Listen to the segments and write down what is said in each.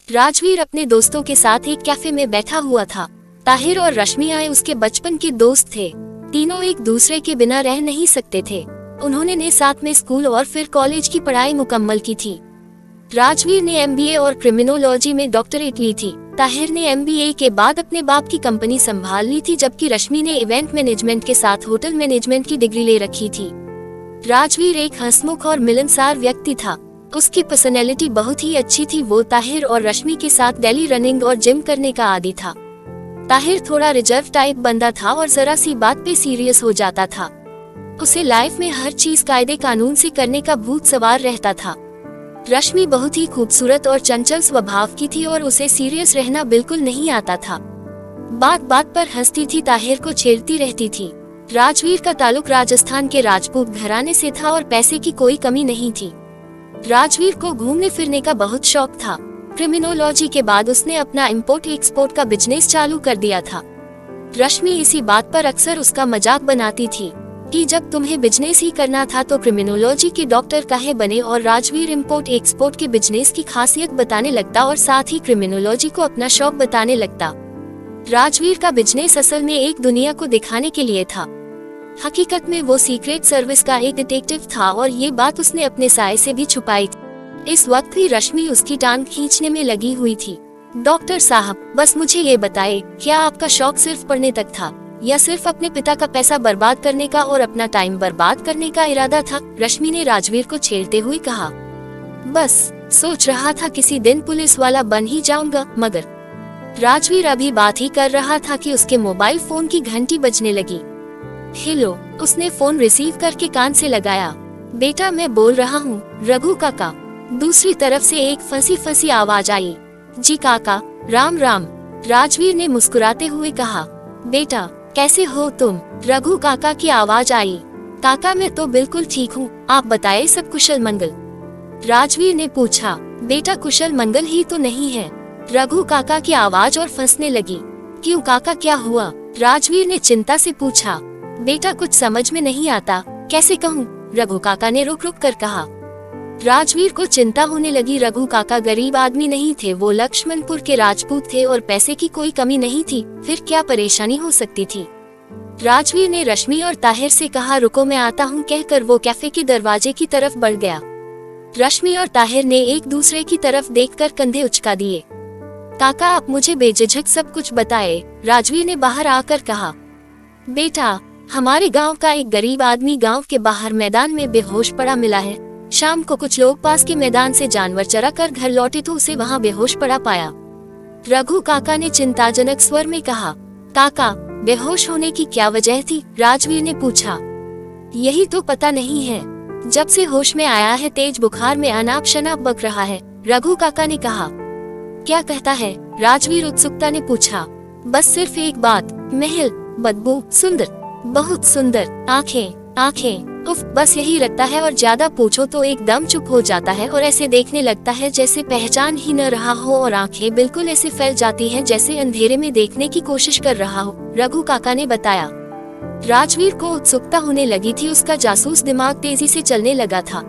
राजवीर अपने दोस्तों के साथ एक कैफे में बैठा हुआ था। ताहिर और रश्मि आए उसके बचपन के दोस्त थे। तीनों एक दूसरे के बिना रह नहीं सकते थे। उन्होंने साथ में स्कूल और फिर कॉलेज की पढ़ाई मुकम्मल की थी। राजवीर ने एमबीए और क्रिमिनोलॉजी में डॉक्टरेट ली थी। ताहिर ने एमबीए के बाद अपने बाप की कंपनी संभाल ली थी, जबकि रश्मि ने इवेंट मैनेजमेंट के साथ होटल मैनेजमेंट की डिग्री ले रखी थी। राजवीर एक हंसमुख और मिलनसार व्यक्ति था। उसकी पर्सनैलिटी बहुत ही अच्छी थी। वो ताहिर और रश्मि के साथ डेली रनिंग और जिम करने का आदी था। ताहिर थोड़ा रिजर्व टाइप बंदा था और जरा सी बात पे सीरियस हो जाता था। उसे लाइफ में हर चीज कायदे कानून से करने का भूत सवार रहता था। रश्मि बहुत ही खूबसूरत और चंचल स्वभाव की थी और उसे सीरियस रहना बिल्कुल नहीं आता था। बात बात पर हंसती थी, ताहिर को छेड़ती रहती थी। राजवीर का ताल्लुक राजस्थान के राजपूत घराने से था और पैसे की कोई कमी नहीं थी। राजवीर को घूमने फिरने का बहुत शौक था। क्रिमिनोलॉजी के बाद उसने अपना इंपोर्ट एक्सपोर्ट का बिजनेस चालू कर दिया था। रश्मि इसी बात पर अक्सर उसका मजाक बनाती थी कि जब तुम्हें बिजनेस ही करना था तो क्रिमिनोलॉजी के डॉक्टर काहे बने, और राजवीर इंपोर्ट एक्सपोर्ट के बिजनेस की खासियत बताने लगता और साथ ही क्रिमिनोलॉजी को अपना शौक बताने लगता। राजवीर का बिजनेस असल में एक दुनिया को दिखाने के लिए था। हकीकत में वो सीक्रेट सर्विस का एक डिटेक्टिव था और ये बात उसने अपने साये से भी छुपाई थी। इस वक्त भी रश्मि उसकी टांग खींचने में लगी हुई थी। डॉक्टर साहब, बस मुझे ये बताए, क्या आपका शौक सिर्फ पढ़ने तक था या सिर्फ अपने पिता का पैसा बर्बाद करने का और अपना टाइम बर्बाद करने का इरादा था? रश्मि ने राजवीर को छेड़ते हुए कहा। बस सोच रहा था किसी दिन पुलिस वाला बन ही जाऊंगा, मगर राजवीर अभी बात ही कर रहा था कि उसके मोबाइल फोन की घंटी बजने लगी। हेलो, उसने फोन रिसीव करके कान से लगाया। बेटा, मैं बोल रहा हूँ, रघु काका। दूसरी तरफ से एक फंसी फंसी आवाज आई। जी काका, राम राम। राजवीर ने मुस्कुराते हुए कहा। बेटा, कैसे हो तुम? रघु काका की आवाज आई। काका, मैं तो बिल्कुल ठीक हूँ, आप बताएं, सब कुशल मंगल? राजवीर ने पूछा। बेटा, कुशल मंगल ही तो नहीं है। रघु काका की आवाज और फंसने लगी। क्यों काका, क्या हुआ? राजवीर ने चिंता से पूछा। बेटा, कुछ समझ में नहीं आता, कैसे कहूँ? रघु काका ने रुक रुक कर कहा। राजवीर को चिंता होने लगी। रघु काका गरीब आदमी नहीं थे, वो लक्ष्मणपुर के राजपूत थे और पैसे की कोई कमी नहीं थी। फिर क्या परेशानी हो सकती थी? राजवीर ने रश्मि और ताहिर से कहा, रुको मैं आता हूँ, कहकर वो कैफे के दरवाजे की तरफ बढ़ गया। रश्मि और ताहिर ने एक दूसरे की तरफ देखकर कंधे उचका दिए। काका, आप मुझे बेझिझक सब कुछ बताए, राजवीर ने बाहर आकर कहा। बेटा, हमारे गांव का एक गरीब आदमी गांव के बाहर मैदान में बेहोश पड़ा मिला है। शाम को कुछ लोग पास के मैदान से जानवर चरा कर घर लौटे तो उसे वहां बेहोश पड़ा पाया। रघु काका ने चिंताजनक स्वर में कहा। काका, बेहोश होने की क्या वजह थी? राजवीर ने पूछा। यही तो पता नहीं है, जब से होश में आया है तेज बुखार में अनाप शनाप बक रहा है, रघु काका ने कहा। क्या कहता है? राजवीर उत्सुकता ने पूछा। बस सिर्फ एक बात, महल, बदबू, सुंदर, बहुत सुंदर, आँखें, उफ, बस यही रखता है और ज्यादा पूछो तो एकदम चुप हो जाता है और ऐसे देखने लगता है जैसे पहचान ही न रहा हो, और आँखें बिल्कुल ऐसे फैल जाती हैं जैसे अंधेरे में देखने की कोशिश कर रहा हो, रघु काका ने बताया। राजवीर को उत्सुकता होने लगी थी। उसका जासूस दिमाग तेजी से चलने लगा था।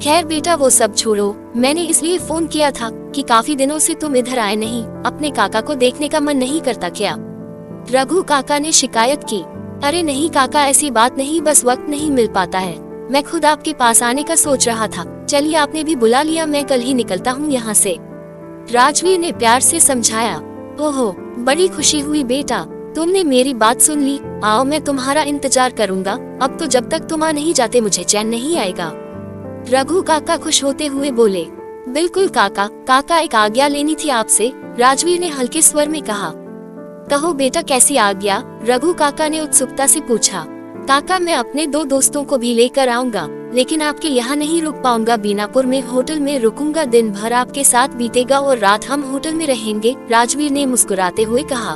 खैर बेटा, वो सब छोड़ो, मैंने इसलिए फोन किया था कि काफी दिनों से तुम इधर आए नहीं। अपने काका को देखने का मन नहीं करता क्या? रघु काका ने शिकायत की। अरे नहीं काका, ऐसी बात नहीं, बस वक्त नहीं मिल पाता है। मैं खुद आपके पास आने का सोच रहा था। चलिए, आपने भी बुला लिया, मैं कल ही निकलता हूँ यहाँ से, राजवीर ने प्यार से समझाया। ओहो, बड़ी खुशी हुई बेटा, तुमने मेरी बात सुन ली। आओ, मैं तुम्हारा इंतजार करूँगा। अब तो जब तक तुम आ नहीं जाते मुझे चैन नहीं आएगा। रघु काका खुश होते हुए बोले। बिल्कुल काका, काका एक आज्ञा लेनी थी आपसे, राजवीर ने हल्के स्वर में कहा। कहो बेटा, कैसी आज्ञा? रघु काका ने उत्सुकता से पूछा। काका, मैं अपने दो दोस्तों को भी लेकर आऊंगा, लेकिन आपके यहाँ नहीं रुक पाऊंगा। बीनापुर में होटल में रुकूंगा, दिन भर आपके साथ बीतेगा और रात हम होटल में रहेंगे, राजवीर ने मुस्कुराते हुए कहा।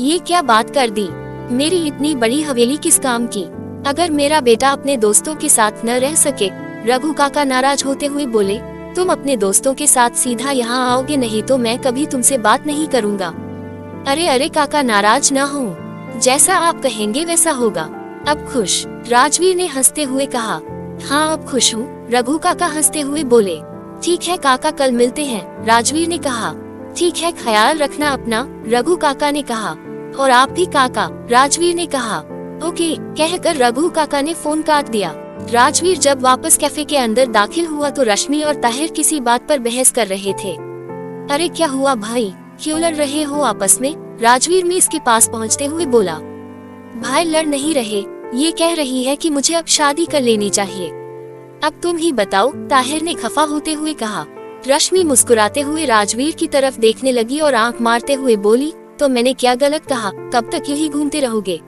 ये क्या बात कर दी? मेरी इतनी बड़ी हवेली किस काम की? अगर मेरा बेटा अपने दोस्तों के साथ न रह सके, रघु काका नाराज होते हुए बोले, तुम अपने दोस्तों के साथ सीधा यहाँ आओगे, नहीं तो मैं कभी तुमसे बात नहीं करूँगा। अरे अरे काका, नाराज ना हो, जैसा आप कहेंगे वैसा होगा। अब खुश? राजवीर ने हंसते हुए कहा। हाँ, अब खुश हूँ, रघु काका हंसते हुए बोले। ठीक है काका, कल मिलते हैं, राजवीर ने कहा। ठीक है, ख्याल रखना अपना, रघु काका ने कहा। और आप भी काका, राजवीर ने कहा। ओके कहकर रघु काका ने फोन काट दिया। राजवीर जब वापस कैफे के अंदर दाखिल हुआ तो रश्मि और ताहिर किसी बात पर बहस कर रहे थे। अरे क्या हुआ भाई, क्यों लड़ रहे हो आपस में? राजवीर में इसके पास पहुंचते हुए बोला। भाई लड़ नहीं रहे, ये कह रही है कि मुझे अब शादी कर लेनी चाहिए। अब तुम ही बताओ, ताहिर ने खफा होते हुए कहा। रश्मि मुस्कुराते हुए राजवीर की तरफ देखने लगी और आंख मारते हुए बोली, तो मैंने क्या गलत कहा? कब तक यूं ही घूमते रहोगे?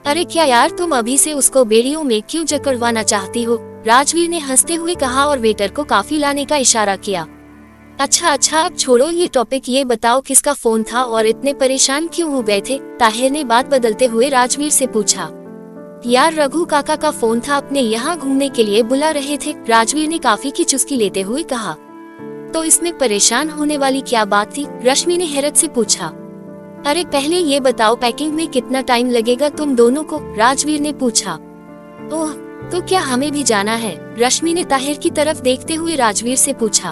अरे क्या यार, तुम अभी से उसको बेड़ियों में क्यों जकड़वाना चाहती हो? राजवीर ने हंसते हुए कहा और वेटर को कॉफी लाने का इशारा किया। अच्छा अब छोड़ो ये टॉपिक, ये बताओ किसका फोन था और इतने परेशान क्यों हो गए थे? ताहिर ने बात बदलते हुए राजवीर से पूछा। यार रघु काका का फोन था, अपने यहाँ घूमने के लिए बुला रहे थे, राजवीर ने कॉफी की चुस्की लेते हुए कहा। तो इसमें परेशान होने वाली क्या बात थी? रश्मि ने हैरत से पूछा। अरे पहले ये बताओ पैकिंग में कितना टाइम लगेगा तुम दोनों को? राजवीर ने पूछा। ओह तो क्या हमें भी जाना है? रश्मि ने ताहिर की तरफ देखते हुए राजवीर से पूछा।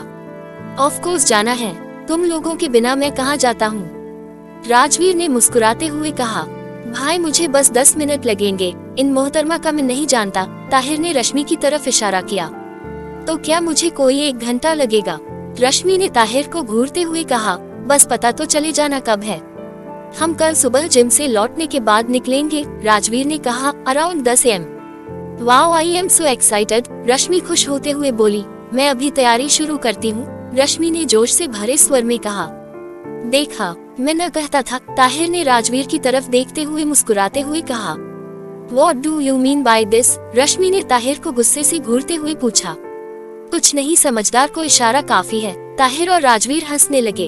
ऑफ कोर्स जाना है, तुम लोगों के बिना मैं कहाँ जाता हूँ? राजवीर ने मुस्कुराते हुए कहा। भाई मुझे बस 10 मिनट लगेंगे, इन मोहतरमा का मैं नहीं जानता, ताहिर ने रश्मि की तरफ इशारा किया। तो क्या मुझे कोई 1 घंटा लगेगा? रश्मि ने ताहिर को घूरते हुए कहा। बस पता तो चले जाना कब है? हम कल सुबह जिम से लौटने के बाद निकलेंगे, राजवीर ने कहा। Around 10 AM। Wow I am so excited, Rashmi खुश होते हुए बोली। मैं अभी तैयारी शुरू करती हूँ, रश्मि ने जोश से भरे स्वर में कहा। देखा मैं न कहता था, ताहिर ने राजवीर की तरफ देखते हुए मुस्कुराते हुए कहा। What do you mean by this? रश्मि ने ताहिर को गुस्से से घूरते हुए पूछा। कुछ नहीं, समझदार को इशारा काफी है, ताहिर और राजवीर हंसने लगे।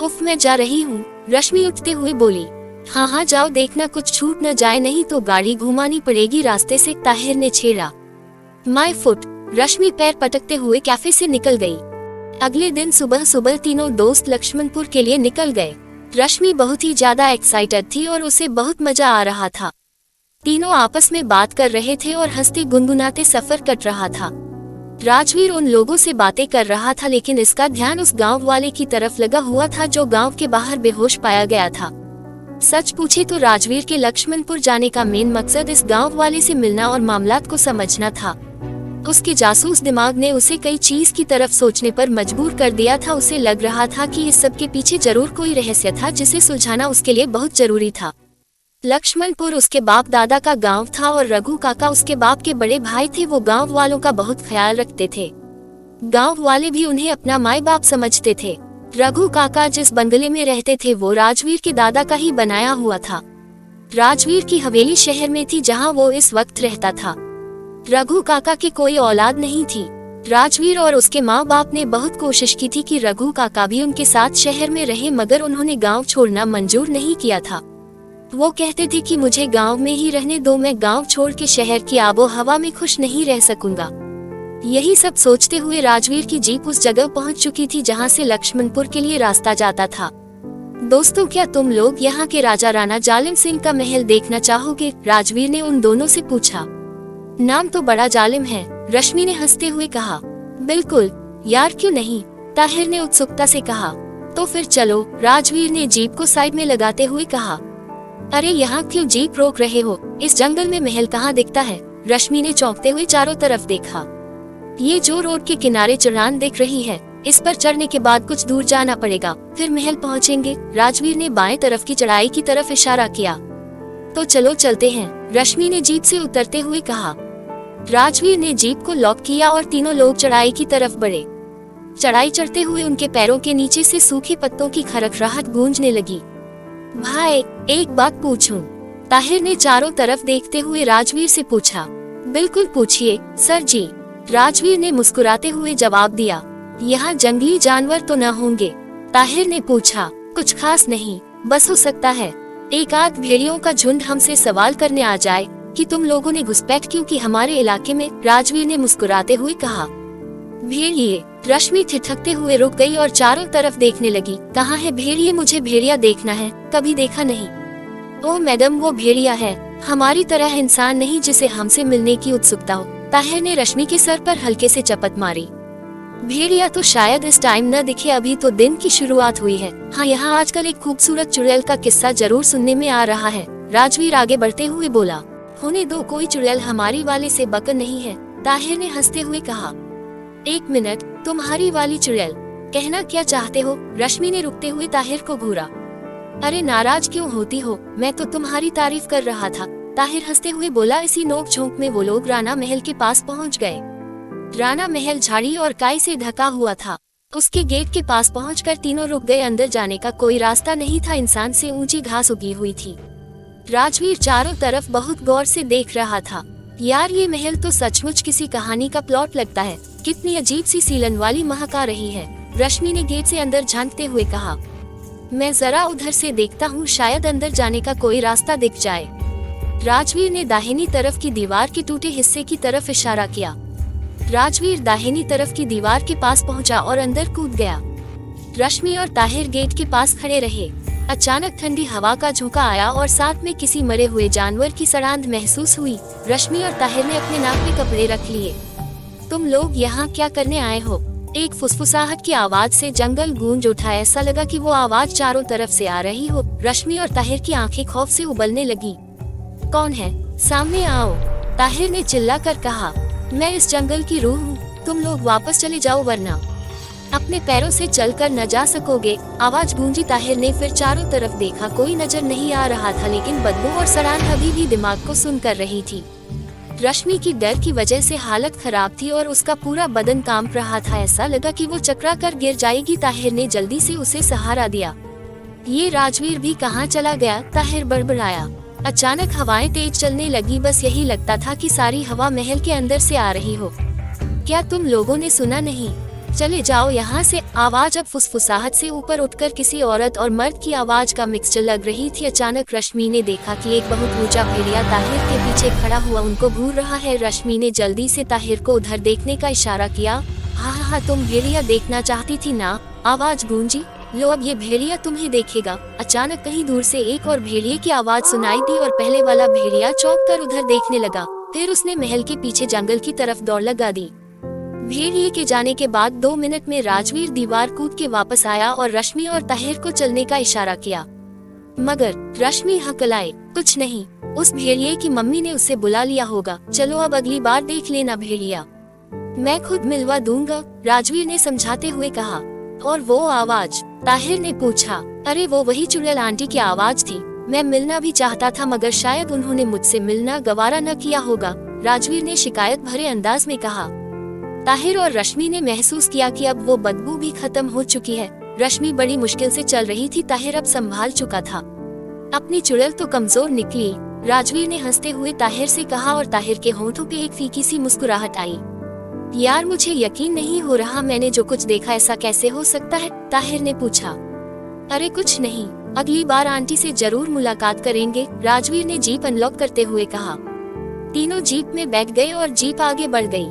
उफ मैं जा रही हूँ, रश्मि उठते हुए बोली। हाँ जाओ, देखना कुछ छूट न जाए, नहीं तो गाड़ी घुमानी पड़ेगी रास्ते से, ताहिर ने छेड़ा। माय फुट, रश्मि पैर पटकते हुए कैफे से निकल गई। अगले दिन सुबह तीनों दोस्त लक्ष्मणपुर के लिए निकल गए। रश्मि बहुत ही ज्यादा एक्साइटेड थी और उसे बहुत मजा आ रहा था। तीनों आपस में बात कर रहे थे और हंसते गुनगुनाते सफर कट रहा था। राजवीर उन लोगों से बातें कर रहा था, लेकिन इसका ध्यान उस गांव वाले की तरफ लगा हुआ था जो गांव के बाहर बेहोश पाया गया था। सच पूछे तो राजवीर के लक्ष्मणपुर जाने का मेन मकसद इस गांव वाले से मिलना और मामलात को समझना था। उसके जासूस दिमाग ने उसे कई चीज की तरफ सोचने पर मजबूर कर दिया था। उसे लग रहा था कि इस सब के पीछे जरूर कोई रहस्य था जिसे सुलझाना उसके लिए बहुत जरूरी था। लक्ष्मणपुर उसके बाप दादा का गांव था और रघु काका उसके बाप के बड़े भाई थे। वो गांव वालों का बहुत ख्याल रखते थे। गांव वाले भी उन्हें अपना माई बाप समझते थे। रघु काका जिस बंगले में रहते थे वो राजवीर के दादा का ही बनाया हुआ था। राजवीर की हवेली शहर में थी जहां वो इस वक्त रहता था। रघु काका की कोई औलाद नहीं थी। राजवीर और उसके माँ बाप ने बहुत कोशिश की थी कि रघु काका भी उनके साथ शहर में रहे, मगर उन्होंने गांव छोड़ना मंजूर नहीं किया था। वो कहते थे कि मुझे गांव में ही रहने दो, मैं गांव छोड़ के शहर की आबो हवा में खुश नहीं रह सकूंगा। यही सब सोचते हुए राजवीर की जीप उस जगह पहुंच चुकी थी जहां से लक्ष्मणपुर के लिए रास्ता जाता था। दोस्तों क्या तुम लोग यहाँ के राजा राणा जालिम सिंह का महल देखना चाहोगे? राजवीर ने उन दोनों से पूछा। नाम तो बड़ा जालिम है, रश्मि ने हंसते हुए कहा। बिल्कुल यार, क्यों नहीं, ताहिर ने उत्सुकता से कहा। तो फिर चलो, राजवीर ने जीप को साइड में लगाते हुए कहा। अरे यहाँ क्यों जीप रोक रहे हो? इस जंगल में महल कहाँ दिखता है? रश्मि ने चौंकते हुए चारों तरफ देखा। ये जो रोड के किनारे चढ़ान दिख रही है, इस पर चढ़ने के बाद कुछ दूर जाना पड़ेगा, फिर महल पहुँचेंगे। राजवीर ने बाएं तरफ की चढ़ाई की तरफ इशारा किया। तो चलो चलते हैं, रश्मि ने जीप से उतरते हुए कहा। राजवीर ने जीप को लॉक किया और तीनों लोग चढ़ाई की तरफ बढ़े। चढ़ाई चढ़ते हुए उनके पैरों के नीचे से सूखे पत्तों की खरखराहट गूंजने लगी। भाई एक बात पूछूं? ताहिर ने चारों तरफ देखते हुए राजवीर से पूछा। बिल्कुल पूछिए सर जी, राजवीर ने मुस्कुराते हुए जवाब दिया। यहाँ जंगली जानवर तो न होंगे? ताहिर ने पूछा। कुछ खास नहीं, बस हो सकता है एक आध भेड़ियों का झुंड हमसे सवाल करने आ जाए कि तुम लोगों ने घुसपैठ क्यों की हमारे इलाके में, राजवीर ने मुस्कुराते हुए कहा। भेड़िए? रश्मि ठिठकते हुए रुक गई और चारों तरफ देखने लगी। कहाँ है भेड़िए? मुझे भेड़िया देखना है, कभी देखा नहीं। ओ मैडम, वो भेड़िया है, हमारी तरह इंसान नहीं जिसे हमसे मिलने की उत्सुकता हो। ताहिर ने रश्मि के सर पर हल्के से चपत मारी। भेड़िया तो शायद इस टाइम न दिखे, अभी तो दिन की शुरुआत हुई है। हाँ, यहाँ आजकल एक खूबसूरत चुड़ैल का किस्सा जरूर सुनने में आ रहा है। राजवीर आगे बढ़ते हुए बोला। होने दो, कोई चुड़ैल हमारी वाले से बकर नहीं है, ताहिर ने हंसते हुए कहा। एक मिनट, तुम्हारी वाली चुड़ैल, कहना क्या चाहते हो? रश्मि ने रुकते हुए ताहिर को घूरा। अरे नाराज क्यों होती हो, मैं तो तुम्हारी तारीफ कर रहा था, ताहिर हंसते हुए बोला। इसी नोक झोंक में वो लोग राणा महल के पास पहुंच गए। राणा महल झाड़ी और काई से ढका हुआ था। उसके गेट के पास पहुंचकर तीनों रुक गए। अंदर जाने का कोई रास्ता नहीं था, इंसान से ऊंची घास उगी हुई थी। राजवीर चारों तरफ बहुत गौर से देख रहा था। यार, ये महल तो सचमुच किसी कहानी का प्लॉट लगता है। कितनी अजीब सी सीलन वाली महक आ रही है, रश्मि ने गेट से अंदर झांकते हुए कहा। मैं जरा उधर से देखता हूँ, शायद अंदर जाने का कोई रास्ता दिख जाए। राजवीर ने दाहिनी तरफ की दीवार के टूटे हिस्से की तरफ इशारा किया। राजवीर दाहिनी तरफ की दीवार के पास पहुंचा और अंदर कूद गया। रश्मि और ताहिर गेट के पास खड़े रहे। अचानक ठंडी हवा का झोंका आया और साथ में किसी मरे हुए जानवर की सड़ांध महसूस हुई। रश्मि और ताहिर ने अपने नाक में कपड़े रख लिए। तुम लोग यहाँ क्या करने आए हो? एक फुसफुसाहट की आवाज से जंगल गूंज उठा। ऐसा लगा कि वो आवाज चारों तरफ से आ रही हो। रश्मि और ताहिर की आंखें खौफ से उबलने लगी। कौन है? सामने आओ, ताहिर ने चिल्लाकर कहा। मैं इस जंगल की रूह हूँ, तुम लोग वापस चले जाओ वरना अपने पैरों से चलकर न जा सकोगे। आवाज गूंजी। ताहिर ने फिर चारों तरफ देखा, कोई नजर नहीं आ रहा था, लेकिन बदबू और सड़ांध अभी भी दिमाग को सुन कर रही थी। रश्मि की डर की वजह से हालत खराब थी और उसका पूरा बदन कांप रहा था। ऐसा लगा कि वो चकरा कर गिर जाएगी। ताहिर ने जल्दी से उसे सहारा दिया। ये राजवीर भी कहाँ चला गया? ताहिर बड़बड़ाया। अचानक हवाएं तेज चलने लगी। बस यही लगता था कि सारी हवा महल के अंदर से आ रही हो। क्या तुम लोगों ने सुना नहीं? चले जाओ यहाँ से। आवाज अब फुसफुसाहट से ऊपर उठकर किसी औरत और मर्द की आवाज का मिक्सचर लग रही थी। अचानक रश्मि ने देखा कि एक बहुत ऊंचा भेड़िया ताहिर के पीछे खड़ा हुआ उनको घूर रहा है। रश्मि ने जल्दी से ताहिर को उधर देखने का इशारा किया। हाँ, तुम भेड़िया देखना चाहती थी ना? आवाज गूंजी। लो, अब ये भेड़िया तुम्हें देखेगा। अचानक कहीं दूर से एक और भेड़िए की आवाज सुनाई दी और पहले वाला भेड़िया चौंक कर उधर देखने लगा। फिर उसने महल के पीछे जंगल की तरफ दौड़ लगा दी। भेड़िए के जाने के बाद 2 मिनट में राजवीर दीवार कूद के वापस आया और रश्मि और ताहिर को चलने का इशारा किया, मगर रश्मि हकलाए। कुछ नहीं, उस भेड़िए की मम्मी ने उसे बुला लिया होगा। चलो अब अगली बार देख लेना भेड़िया, मैं खुद मिलवा दूंगा, राजवीर ने समझाते हुए कहा। और वो आवाज? ताहिर ने पूछा। अरे वो वही चुड़ैल आंटी की आवाज थी। मैं मिलना भी चाहता था मगर शायद उन्होंने मुझसे मिलना गवारा न किया होगा, राजवीर ने शिकायत भरे अंदाज में कहा। ताहिर और रश्मि ने महसूस किया कि अब वो बदबू भी खत्म हो चुकी है। रश्मि बड़ी मुश्किल से चल रही थी, ताहिर अब संभाल चुका था। अपनी चुड़ैल तो कमजोर निकली, राजवीर ने हंसते हुए ताहिर से कहा और ताहिर के होंठों पे एक फीकी सी मुस्कुराहट आई। यार मुझे यकीन नहीं हो रहा, मैंने जो कुछ देखा ऐसा कैसे हो सकता है? ताहिर ने पूछा। अरे कुछ नहीं, अगली बार आंटी से जरूर मुलाकात करेंगे, राजवीर ने जीप अनलॉक करते हुए कहा। तीनों जीप में बैठ गए और जीप आगे बढ़ गई।